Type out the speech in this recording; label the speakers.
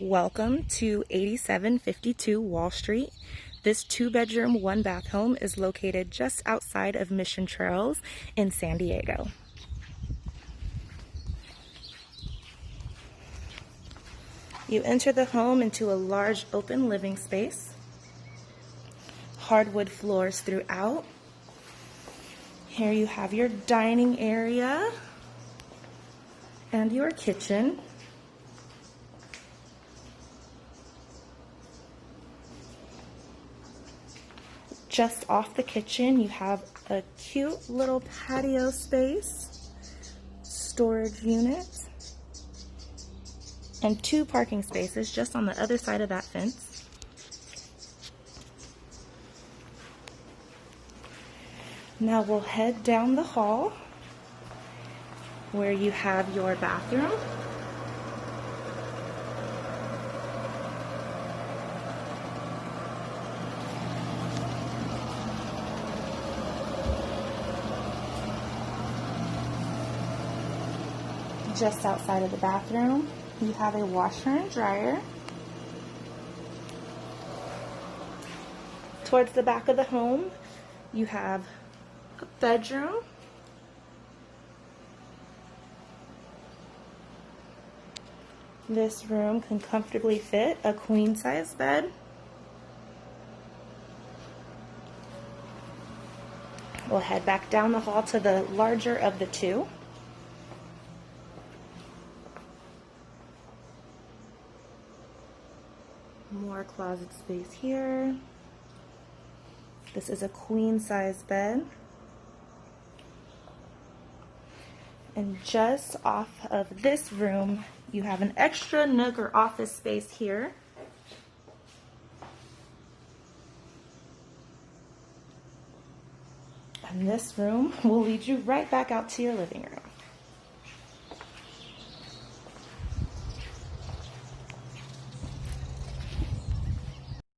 Speaker 1: Welcome to 8752 Wall Street. This 2-bedroom, 1-bath home is located just outside of Mission Trails in San Diego. You enter the home into a large open living space. Hardwood floors throughout. Here you have your dining area and your kitchen. Just off the kitchen, you have a cute little patio space, storage unit, and 2 parking spaces just on the other side of that fence. Now we'll head down the hall where you have your bathroom. Just outside of the bathroom, you have a washer and dryer. Towards the back of the home, you have a bedroom. This room can comfortably fit a queen-size bed. We'll head back down the hall to the larger of the 2. More closet space here. This is a queen-size bed. And just off of this room, you have an extra nook or office space here. And this room will lead you right back out to your living room.